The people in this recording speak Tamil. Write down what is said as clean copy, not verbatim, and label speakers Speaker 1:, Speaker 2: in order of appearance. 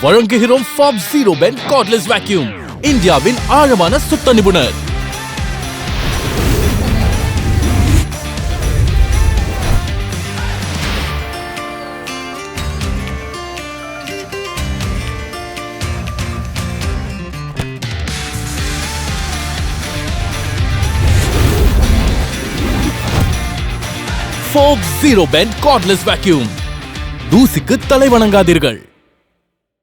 Speaker 1: வழங்குகிறோம் Fab zero pen cordless vacuum, இந்தியாவின் ஆழமான சுத்த நிபுணர். Fab zero pen cordless vacuum, தூசிக்கு தலை வணங்காதீர்கள்.